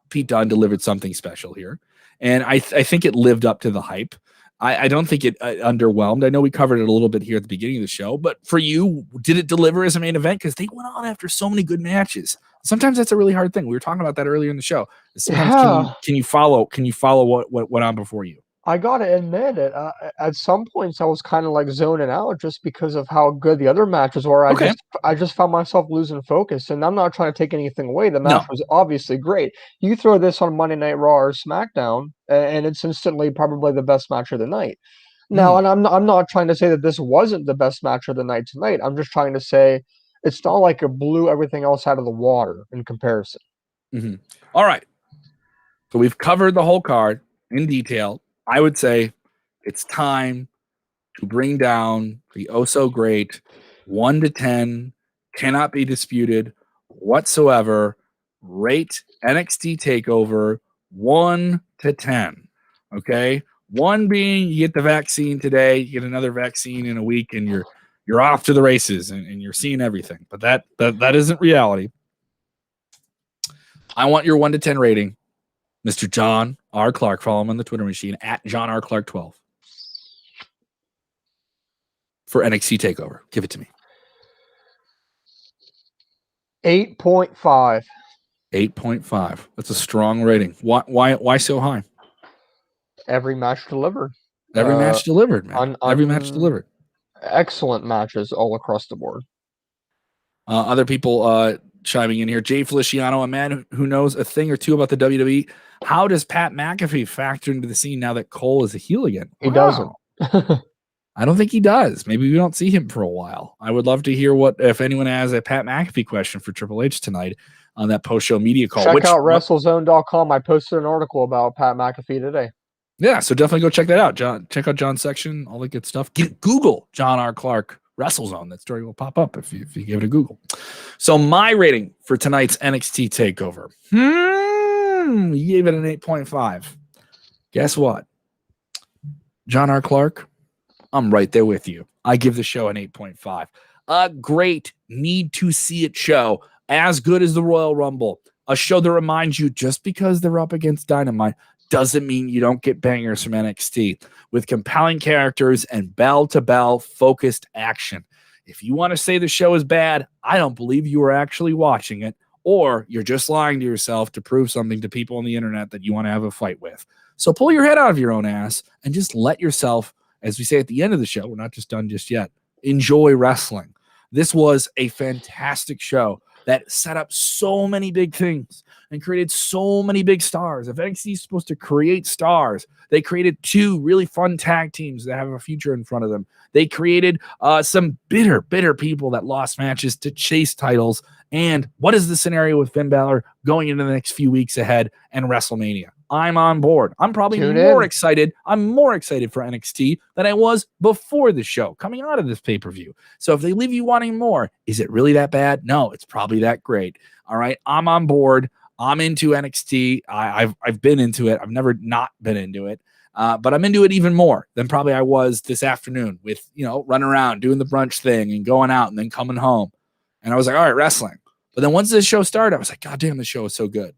Pete Dunne delivered something special here, and I think it lived up to the hype. I don't think it underwhelmed. I know we covered it a little bit here at the beginning of the show, but for you, did it deliver as a main event? Because they went on after so many good matches. Sometimes that's a really hard thing. We were talking about that earlier in the show. Sometimes can you follow what went on before you? I gotta admit it. At some points, I was kind of like zoning out just because of how good the other matches were. I just found myself losing focus, and I'm not trying to take anything away. The match was obviously great. You throw this on Monday Night Raw or SmackDown, and it's instantly probably the best match of the night. Now, and I'm not trying to say that this wasn't the best match of the night tonight. I'm just trying to say it's not like it blew everything else out of the water in comparison. All right. So we've covered the whole card in detail. I would say it's time to bring down the so great 1 to 10, cannot be disputed whatsoever. Rate NXT Takeover 1 to 10. Okay, 1 being you get the vaccine today, you get another vaccine in a week, and you're off to the races and you're seeing everything. But that isn't reality. I want your 1 to 10 rating. Mr. John R. Clark, follow him on the Twitter machine at John R. Clark 12 for NXT Takeover. Give it to me. 8.5. 8.5. That's a strong rating. Why so high? Every match delivered. Every match delivered, man. Every match delivered. Excellent matches all across the board. Other people chiming in here. Jay Feliciano, a man who knows a thing or two about the WWE. How does Pat McAfee factor into the scene now that Cole is a heel again? He doesn't. I don't think he does. Maybe we don't see him for a while. I would love to hear if anyone has a Pat McAfee question for Triple H tonight on that post-show media call. Check out WrestleZone.com. I posted an article about Pat McAfee today. Yeah, so definitely go check that out. Check out John's section, all the good stuff. Google John R. Clark WrestleZone. That story will pop up if you give it a Google. So my rating for tonight's NXT Takeover. You gave it an 8.5. Guess what? John R. Clark, I'm right there with you. I give the show an 8.5. A great need-to-see-it show, as good as the Royal Rumble. A show that reminds you just because they're up against Dynamite doesn't mean you don't get bangers from NXT with compelling characters and bell-to-bell focused action. If you want to say the show is bad, I don't believe you are actually watching it, or you're just lying to yourself to prove something to people on the internet that you want to have a fight with. So pull your head out of your own ass and just let yourself, as we say at the end of the show, we're not just done just yet, enjoy wrestling. This was a fantastic show that set up so many big things and created so many big stars. If NXT is supposed to create stars, they created 2 really fun tag teams that have a future in front of them. They created some bitter people that lost matches to chase titles. And what is the scenario with Finn Balor going into the next few weeks ahead and WrestleMania? I'm on board. I'm probably more excited. I'm more excited for NXT than I was before the show coming out of this pay-per-view. So if they leave you wanting more, is it really that bad? No, it's probably that great. All right. I'm on board. I'm into NXT. I've been into it. I've never not been into it. But I'm into it even more than probably I was this afternoon with, running around, doing the brunch thing and going out and then coming home. And I was like, all right, wrestling. But then once this show started, I was like, God damn, the show is so good.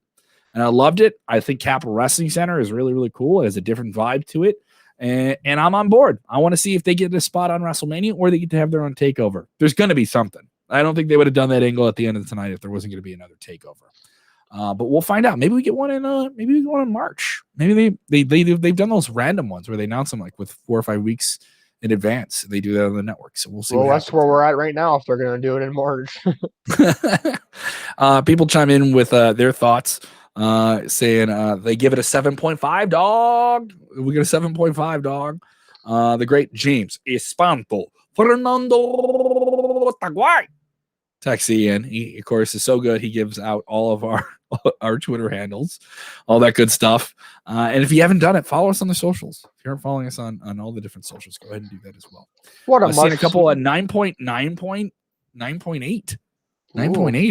And I loved it. I think Capital Wrestling Center is really, really cool. It has a different vibe to it. And I'm on board. I want to see if they get a spot on WrestleMania or they get to have their own takeover. There's going to be something. I don't think they would have done that angle at the end of the night if there wasn't going to be another takeover. But we'll find out. Maybe we get one in March. Maybe they've done those random ones where they announce them like with 4 or 5 weeks in advance. They do that on the network. So we'll see. Well, that's where we're at right now if they're going to do it in March. People chime in with their thoughts, saying they give it a 7.5 dog. We get a 7.5 dog. The great James Espanto Fernando Taguay texts in. He, of course, is so good. He gives out all of our our Twitter handles, all that good stuff. And if you haven't done it, follow us on the socials. If you aren't following us on all the different socials, go ahead and do that as well. What a Seeing a couple of 9.8. 9.8.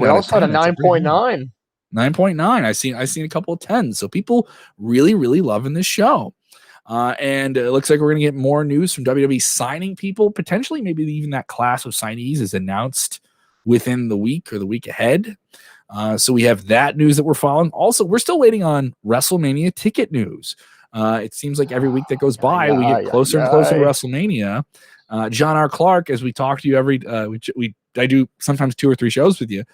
We also had a 9.9. 9.9. I seen a couple of 10s. So people really, really loving this show. And it looks like we're going to get more news from WWE signing people. Potentially, maybe even that class of signees is announced within the week or the week ahead. So we have that news that we're following. Also, we're still waiting on WrestleMania ticket news. It seems like every week that goes by, we get closer and closer to WrestleMania. John R. Clark, as we talk to you I do sometimes 2 or 3 shows with you.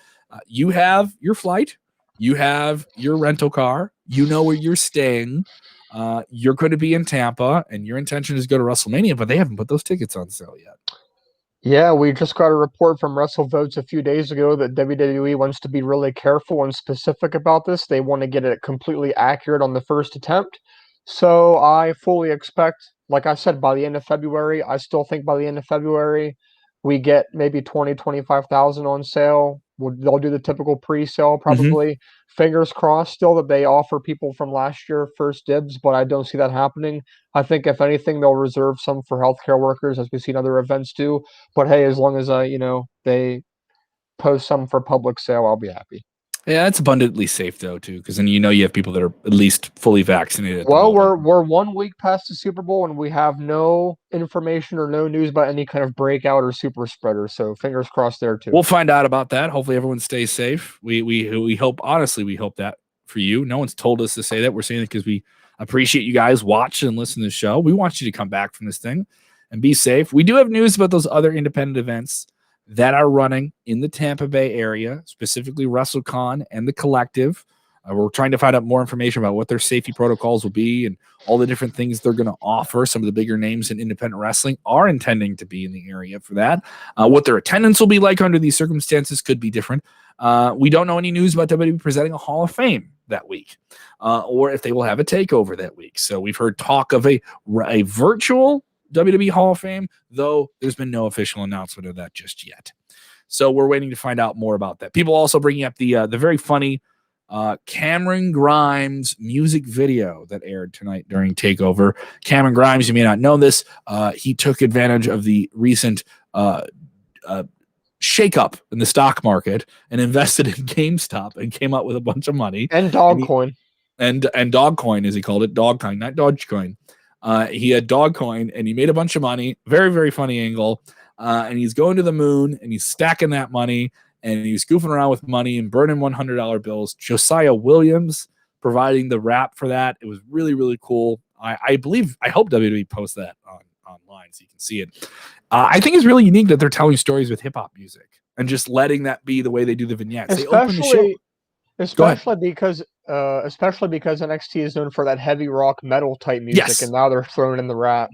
You have your flight, you have your rental car, you know where you're staying. You're going to be in Tampa, and your intention is to go to WrestleMania, but they haven't put those tickets on sale yet. Yeah, we just got a report from WrestleVotes a few days ago that WWE wants to be really careful and specific about this. They want to get it completely accurate on the first attempt. So I fully expect, like I said, by the end of February, I still think by the end of February, we get maybe 20, 25,000 on sale. They'll do the typical pre-sale probably. Fingers crossed still that they offer people from last year first dibs, but I don't see that happening. I think if anything, they'll reserve some for healthcare workers, as we've seen other events do. But hey, as long as they post some for public sale, I'll be happy. Yeah, it's abundantly safe though too, because then you have people that are at least fully vaccinated. Well, we're 1 week past the Super Bowl, and we have no information or no news about any kind of breakout or super spreader. So fingers crossed there too. We'll find out about that. Hopefully, everyone stays safe. We hope, honestly, we hope that for you. No one's told us to say that. We're saying it because we appreciate you guys watching and listening to the show. We want you to come back from this thing and be safe. We do have news about those other independent events that are running in the Tampa Bay area, specifically WrestleCon and the Collective. We're trying to find out more information about what their safety protocols will be and all the different things they're going to offer. Some of the bigger names in independent wrestling are intending to be in the area for that. What their attendance will be like under these circumstances could be different. We don't know any news about WWE presenting a Hall of Fame that week, or if they will have a takeover that week. So we've heard talk of a virtual WWE Hall of Fame, though there's been no official announcement of that just yet. So we're waiting to find out more about that. People also bringing up the very funny Cameron Grimes music video that aired tonight during TakeOver. Cameron Grimes, you may not know this, he took advantage of the recent shakeup in the stock market and invested in GameStop and came out with a bunch of money. And Dogcoin. And Dogcoin, as he called it, Dogcoin, not Dogecoin. He had Dogcoin, and he made a bunch of money. Very, very funny angle. And he's going to the moon, and he's stacking that money, and he's goofing around with money and burning $100 bills. Josiah Williams providing the rap for that. It was really, really cool. I hope WWE posts that online so you can see it. I think it's really unique that they're telling stories with hip-hop music and just letting that be the way they do the vignettes. They open the show. Especially because NXT is known for that heavy rock metal type music, yes. And now they're throwing in the rap.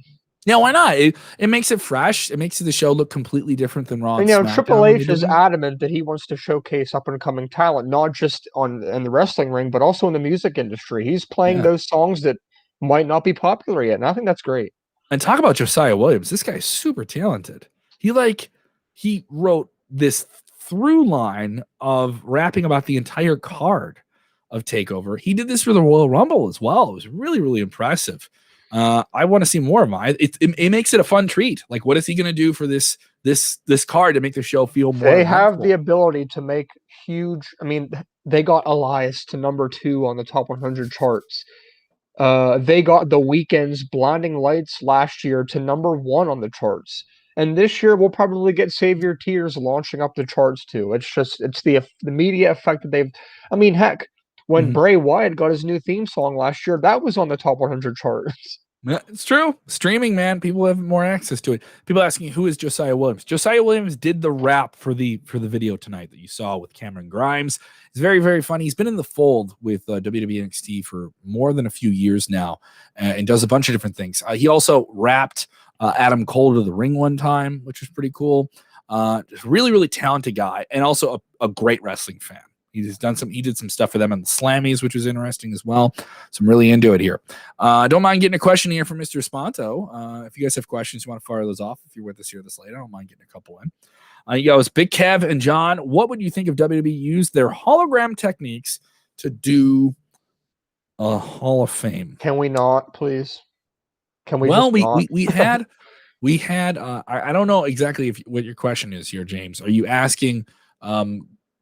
Yeah, why not? It makes it fresh. It makes the show look completely different than Raw. And Triple H is adamant that he wants to showcase up and coming talent, not just in the wrestling ring, but also in the music industry. He's playing those songs that might not be popular yet, and I think that's great. And talk about Josiah Williams. This guy is super talented. He wrote this through line of rapping about the entire card of TakeOver. He did this for the Royal Rumble as well. It was really, really impressive. I want to see more of him. It makes it a fun treat. Like, what is he going to do for this card to make the show feel more? They have the ability to make huge. I mean, they got Elias to number 2 on the top 100 charts. They got The Weeknd's Blinding Lights last year to number 1 on the charts. And this year we'll probably get Save Your Tears launching up the charts too. It's the media effect that they've. I mean, heck, when Bray Wyatt got his new theme song last year, that was on the top 100 charts. Yeah, it's true. Streaming, man, people have more access to it. People asking, who is Josiah Williams? Josiah Williams did the rap for the video tonight that you saw with Cameron Grimes. He's very, very funny. He's been in the fold with WWE NXT for more than a few years now, and does a bunch of different things. He also rapped Adam Cole to the ring one time, which was pretty cool. Really, really talented guy, and also a great wrestling fan. He did some stuff for them on the Slammies, which was interesting as well. So I'm really into it here. Don't mind getting a question here from Mr. Esponto. If you guys have questions, you want to fire those off if you're with us here this late, I don't mind getting a couple in. You guys, Big Kev and John, what would you think if WWE used their hologram techniques to do a Hall of Fame. Can we not, please? Can we? Well, just not? we had. I don't know exactly what your question is here, James. Are you asking?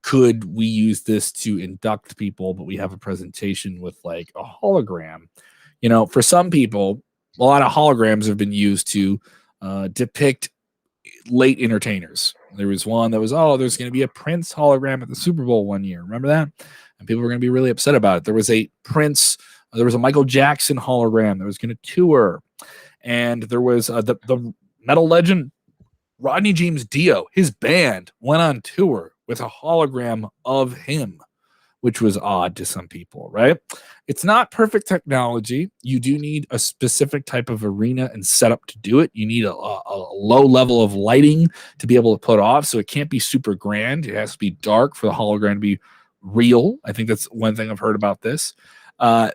Could we use this to induct people, but we have a presentation with like a hologram? You know, for some people, a lot of holograms have been used to depict late entertainers. There was one that was, there's going to be a Prince hologram at the Super Bowl one year. Remember that? And people were going to be really upset about it. There was a Michael Jackson hologram that was going to tour. And there was the metal legend Rodney James Dio. His band went on tour with a hologram of him, which was odd to some people, right? It's not perfect technology. You do need a specific type of arena and setup to do it. You need a low level of lighting to be able to put off, so it can't be super grand. It has to be dark for the hologram to be real. I think that's one thing I've heard about this.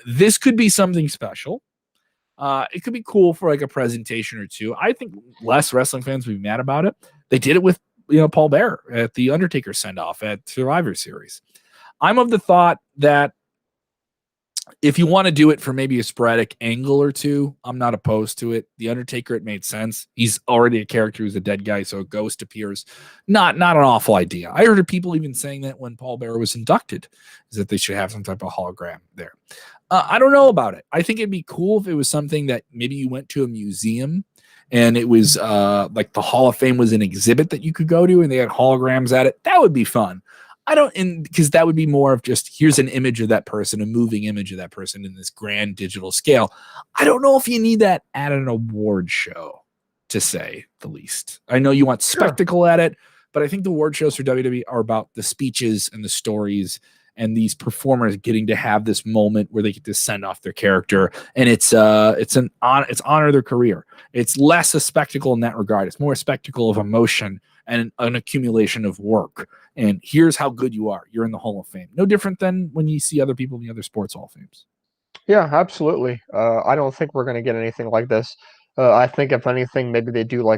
This could be something special. It could be cool for like a presentation or two. I think less wrestling fans would be mad about it. They did it with Paul Bearer at the Undertaker send-off at Survivor Series. I'm of the thought that if you want to do it for maybe a sporadic angle or two, I'm not opposed to it. The Undertaker, it made sense. He's already a character who's a dead guy, so a ghost appears. Not an awful idea. I heard of people even saying that when Paul Bearer was inducted, is that they should have some type of hologram there. I don't know about it. I think it'd be cool if it was something that maybe you went to a museum and it was like the Hall of Fame was an exhibit that you could go to and they had holograms at it. That would be fun. Because that would be more of just, here's an image of that person, a moving image of that person in this grand digital scale. I don't know if you need that at an award show, to say the least. I know you want spectacle at it, but I think the award shows for WWE are about the speeches and the stories and these performers getting to have this moment where they get to send off their character, and it's honor their career. It's less a spectacle in that regard. It's more a spectacle of emotion and an accumulation of work. And here's how good you are. You're in the Hall of Fame. No different than when you see other people in the other sports Hall of Fames. Yeah, absolutely. I don't think we're going to get anything like this. I think if anything, maybe they do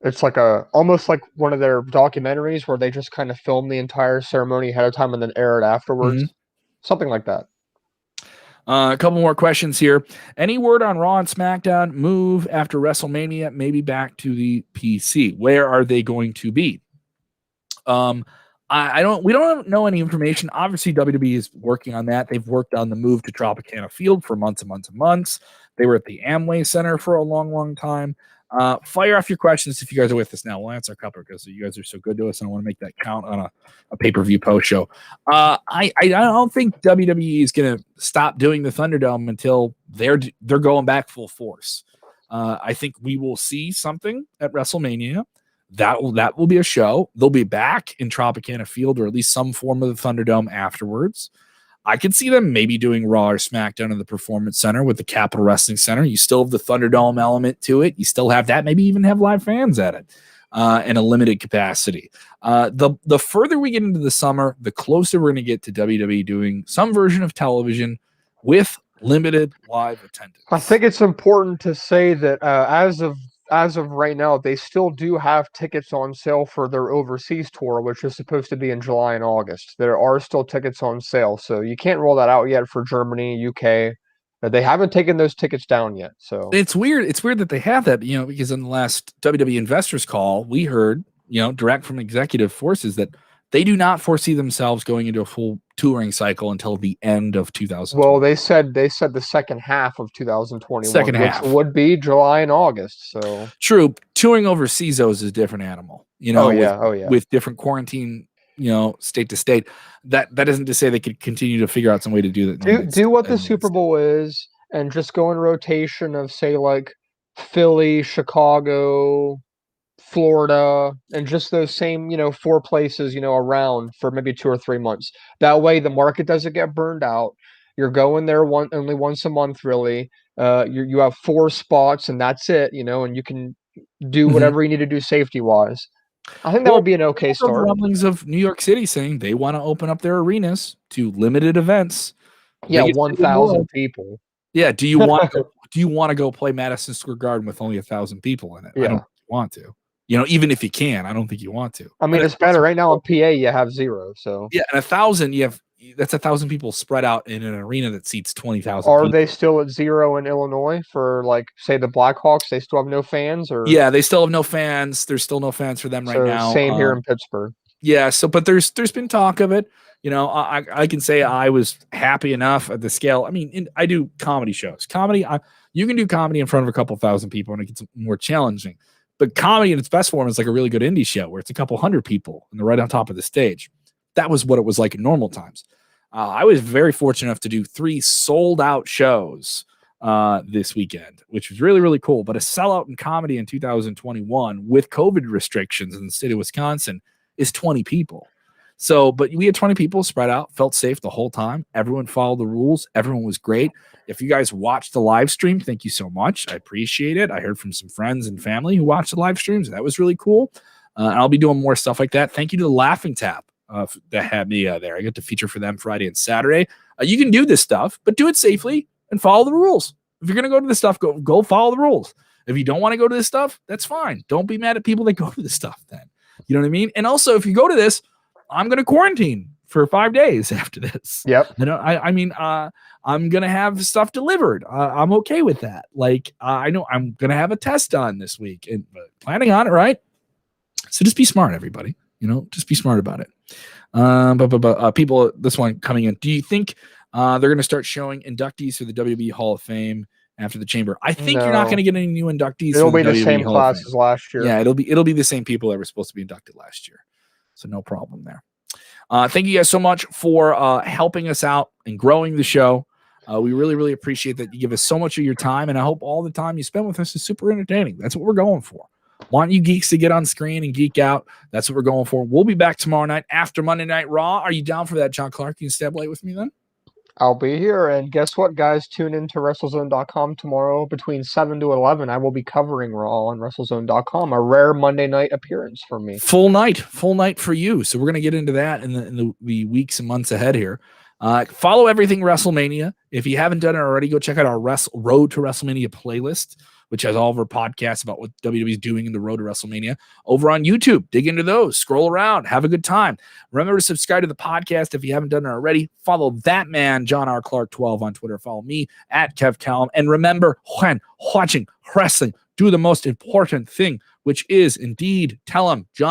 it's like almost like one of their documentaries where they just kind of film the entire ceremony ahead of time and then air it afterwards. Mm-hmm. Something like that. A couple more questions here. Any word on Raw and SmackDown move after WrestleMania, maybe back to the PC? Where are they going to be? We don't know any information. Obviously, WWE is working on that. They've worked on the move to Tropicana Field for months and months and months. They were at the Amway Center for a long, long time. Fire off your questions if you guys are with us now. We'll answer a couple because you guys are so good to us, and I want to make that count on a pay-per-view post show. I don't think WWE is going to stop doing the Thunderdome until they're going back full force. I think we will see something at WrestleMania. That will be a show. They'll be back in Tropicana Field or at least some form of the Thunderdome afterwards. I could see them maybe doing Raw or SmackDown in the Performance Center with the Capitol Wrestling Center. You still have the Thunderdome element to it. You still have that. Maybe even have live fans at it in a limited capacity. The further we get into the summer, the closer we're going to get to WWE doing some version of television with limited live attendance. I think it's important to say that as of right now, they still do have tickets on sale for their overseas tour, which is supposed to be in July and August. There are still tickets on sale, so you can't roll that out yet for Germany, UK. They haven't taken those tickets down yet. So it's weird. It's weird that they have that, because in the last WWE investors call, we heard, direct from executive forces that they do not foresee themselves going into a full touring cycle until the end of 2020. Well, they said the second half of 2021, which would be July and August. So true. Touring overseas though is a different animal. With different quarantine, state to state. That isn't to say they could continue to figure out some way to do that. Do what the Super Bowl is, and just go in rotation of say like Philly, Chicago, Florida, and just those same, 4 places, around for maybe 2 or 3 months. That way the market doesn't get burned out. You're going there only once a month, really. You have 4 spots and that's it, and you can do whatever you need to do safety-wise. I think that would be an okay start. The rumblings of New York City saying they want to open up their arenas to limited events. Yeah, 1,000 people. Yeah, do you want to go play Madison Square Garden with only 1,000 people in it? Yeah. I don't want to. Even if you can, I don't think you want to. I mean, it's better right now in PA. You have 0, so yeah, and 1,000, you that's 1,000 people spread out in an arena that seats 20,000 Are people. they still at 0 in Illinois for, like, say, the Blackhawks? They still have no fans, or Yeah, they still have no fans. There's still no fans for them right now. Same here in Pittsburgh. Yeah, so but there's been talk of it. I can say I was happy enough at the scale. I mean, I do comedy shows. Comedy, you can do comedy in front of a couple thousand people, and it gets more challenging. But comedy in its best form is like a really good indie show where it's a couple hundred people and they're right on top of the stage. That was what it was like in normal times. I was very fortunate enough to do 3 sold-out shows this weekend, which was really, really cool. But a sellout in comedy in 2021 with COVID restrictions in the state of Wisconsin is 20 people. So, but we had 20 people spread out, felt safe the whole time. Everyone followed the rules. Everyone was great. If you guys watched the live stream, thank you so much. I appreciate it. I heard from some friends and family who watched the live streams. That was really cool. And I'll be doing more stuff like that. Thank you to the Laughing Tap that had me there. I got to feature for them Friday and Saturday. You can do this stuff, but do it safely and follow the rules. If you're going to go to this stuff, go follow the rules. If you don't want to go to this stuff, that's fine. Don't be mad at people that go to this stuff then. You know what I mean? And also, if you go to this, I'm going to quarantine for 5 days after this. Yep. I'm going to have stuff delivered. I'm okay with that. Like, I know I'm going to have a test done this week and planning on it, right? So just be smart, everybody. Just be smart about it. But people, this one coming in, do you think they're going to start showing inductees for the WWE Hall of Fame after the Chamber? I think you're not going to get any new inductees. It'll be the same class as last year. Yeah, it'll be the same people that were supposed to be inducted last year. So no problem there. Thank you guys so much for helping us out and growing the show. We really, really appreciate that you give us so much of your time, and I hope all the time you spend with us is super entertaining. That's what we're going for. Want you geeks to get on screen and geek out. That's what we're going for. We'll be back tomorrow night after Monday Night Raw. Are you down for that, John Clark? You can stay up late with me then? I'll be here, and guess what, guys? Tune in to WrestleZone.com tomorrow between 7 to 11. I will be covering Raw on WrestleZone.com, a rare Monday night appearance for me. Full night for you. So we're going to get into that in the weeks and months ahead here. Follow everything WrestleMania. If you haven't done it already, go check out our Road to WrestleMania playlist, which has all of our podcasts about what WWE is doing in the Road to WrestleMania over on YouTube. Dig into those, scroll around, have a good time. Remember to subscribe to the podcast if you haven't done it already. Follow that man, John R. Clark 12 on Twitter. Follow me at Kev Callum. And remember, when watching wrestling, do the most important thing, which is indeed tell him, John.